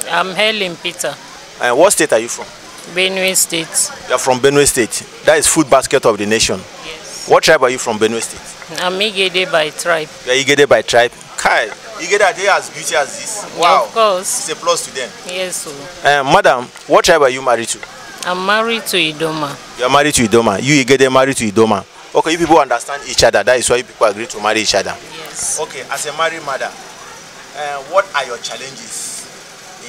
I'm Helen Peter. And what state are you from? Benue State. You are from Benue State. That is food basket of the nation. Yes. What tribe are you from Benue State? I'm Igede by tribe. You are Igede by tribe. Kai, Igede are they as beauty as this? Wow. Of course. It's a plus to them. Yes. So. Madam, what tribe are you married to? I'm married to Idoma. You are married to Idoma. You Igede married to Idoma. Okay, you people understand each other. That is why you people agree to marry each other. Yes. Okay, as a married mother, what are your challenges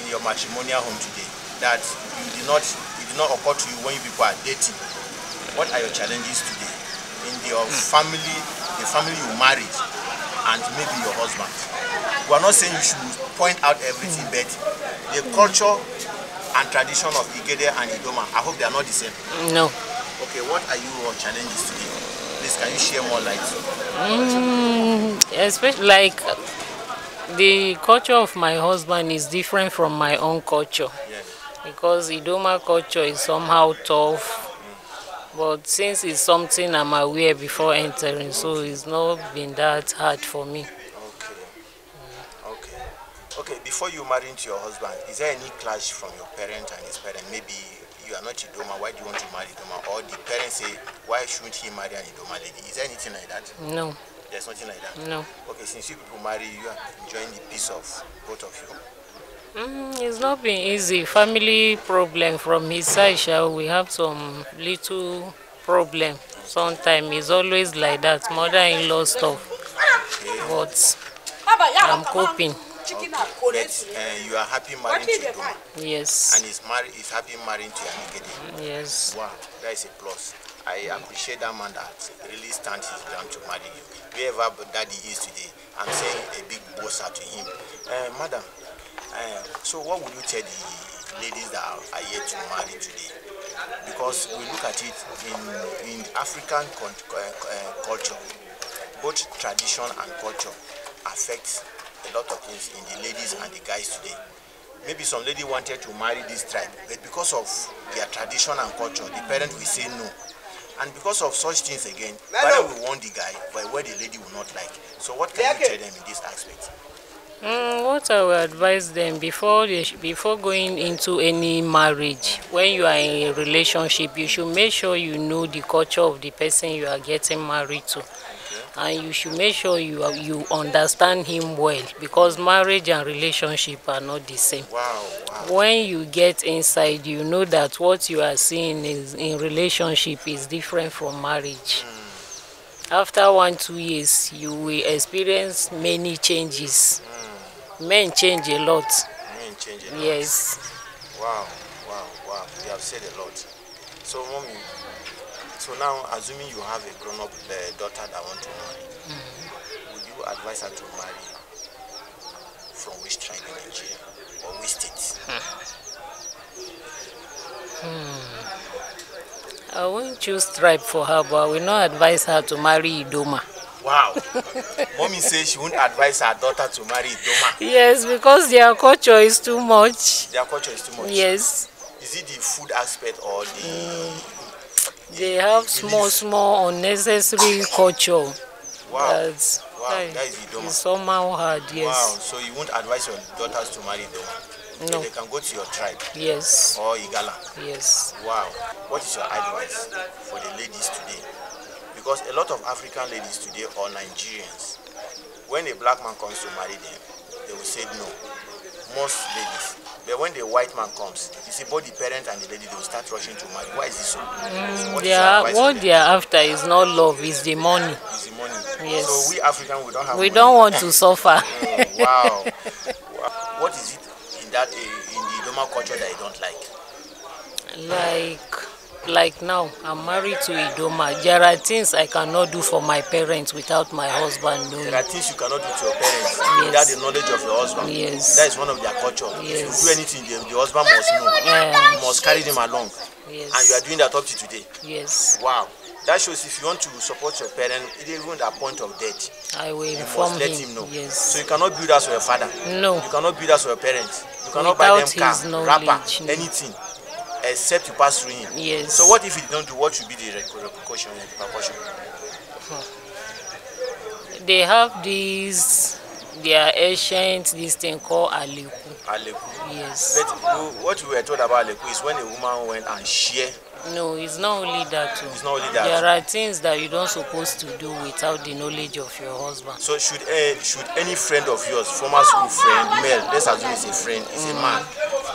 in your matrimonial home today that it did not occur to you when you people are dating? What are your challenges today in your family, the family you married, and maybe your husband? We are not saying you should point out everything, but the culture and tradition of Igede and Idoma, I hope they are not the same. No. Okay, what are your challenges today? Please, can you share more light? Especially like the culture of my husband is different from my own culture. Yes. Because Idoma culture is somehow tough. But since it's something I'm aware before entering, so it's not been that hard for me. Okay, before you marry into your husband, is there any clash from your parent and his parent? Maybe you are not Idoma, why do you want to marry Idoma? Or the parents say, why shouldn't he marry an Idoma lady? Is there anything like that? No. There's nothing like that? No. Okay, since you people marry, you are enjoying the peace of both of you. It's not been easy. Family problem from his side, we have some little problem. Sometimes it's always like that, mother-in-law stuff. But I'm coping. Okay. But you are happy marrying to Idoma? Yes. And he's happy marrying to Igede? Yes. Wow, that is a plus. I appreciate that man that really stands his ground to marry you. Wherever daddy is today, I'm saying a big boss to him. Madam, so what would you tell the ladies that are yet to marry today? Because we look at it in African culture, both tradition and culture affects a lot of things in the ladies and the guys today. Maybe some lady wanted to marry this tribe, but because of their tradition and culture, the parent will say no. And because of such things again, parent will want the guy, but where the lady will not like. So what can you tell them in this aspect? What I will advise them before going into any marriage, when you are in a relationship, you should make sure you know the culture of the person you are getting married to. And you should make sure you understand him well, because marriage and relationship are not the same. Wow. When you get inside, you know that what you are seeing is in relationship is different from marriage. After 1-2 years, you will experience many changes. Men change a lot. Men change a lot. Yes. Wow. You have said a lot. So, mommy, so now, assuming you have a grown-up daughter that want to marry, would you advise her to marry from which tribe in Nigeria or which state? I won't choose tribe for her, but I will not advise her to marry Idoma. Wow. Mommy says she won't advise her daughter to marry Idoma. Yes, because their culture is too much. Their culture is too much? Yes. Is it the food aspect or They have small unnecessary culture. Wow. That is Idoma. It's somehow hard, yes. Wow, so you won't advise your daughters to marry Idoma? No. They can go to your tribe? Yes. Or Igala? Yes. Wow. What is your advice for the ladies today? Because a lot of African ladies today or Nigerians, when a black man comes to marry them, they will say no. Most ladies. But when the white man comes, you see both the parent and the lady, they will start rushing to marry. Why is this so? What they are after is not love, it's the money. It's the money. Yes. So we Africans, we don't have We money. don't want to suffer. Wow. What is it in the Idoma culture that you don't like? Like now, I'm married to Idoma. There are things I cannot do for my parents without my husband knowing. There are things you cannot do to your parents without the knowledge of your husband. Yes. That is one of their culture. Yes. If you do anything, the husband must know. You must carry them along. Yes. And you are doing that up to today. Yes. Wow. That shows if you want to support your parents, even at the point of death, I will you inform must let him know. Yes. So you cannot build us for your father. No. You cannot build us for your parents. You cannot buy them car, wrapper, anything, except you pass through him. Yes. So what if you don't do? What should be the repercussion? They have these their ancient this thing called aleku. Aleku. Yes. But what we were told about aleku is when a woman went and share. No, it's not only that too. It's not only that. There are things that you don't supposed to do without the knowledge of your husband. So should any friend of yours, former school friend, male, let's assume it's a friend, it's a man,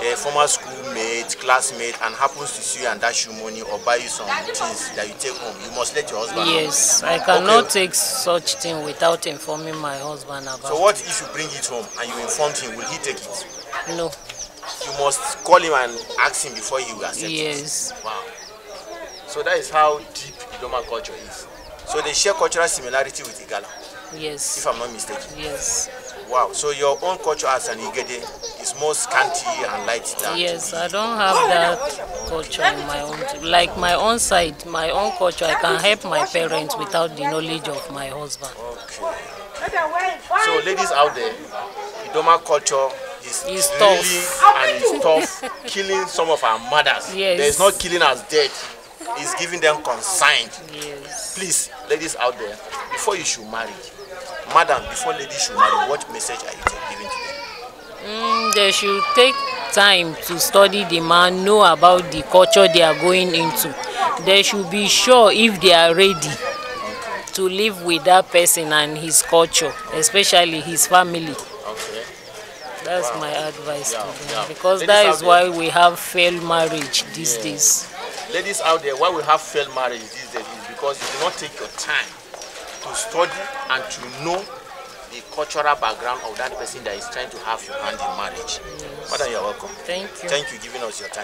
a former schoolmate, classmate, and happens to see you and dash you money or buy you some things that you take home, you must let your husband know. Yes, I cannot take such thing without informing my husband about it. So what if you bring it home and you informed him, will he take it? No. You must call him and ask him before he will accept it. Yes. Wow. So that is how deep Idoma culture is. So they share cultural similarity with Igala. Yes. If I'm not mistaken. Yes. Wow. So your own culture as an Igede is more scanty and light than. Yes, I don't have that culture in my own. Like my own side, my own culture, I can help my parents without the knowledge of my husband. Okay. So ladies out there, Idoma culture is really tough. And it's tough. Killing some of our mothers. Yes. There is not killing us dead. It's giving them consigned. Yes. Please, ladies out there, before you should marry, madam, before ladies should marry, what message are you giving to them? They should take time to study the man, know about the culture they are going into. They should be sure if they are ready to live with that person and his culture, especially his family. Okay. That's my advice to them. Yeah. Because ladies that is why we have failed marriage these days. Ladies out there, why we have failed marriage these days is because you do not take your time to study and to know the cultural background of that person that is trying to have your hand in marriage. Madam, you're welcome. Thank you. Thank you for giving us your time.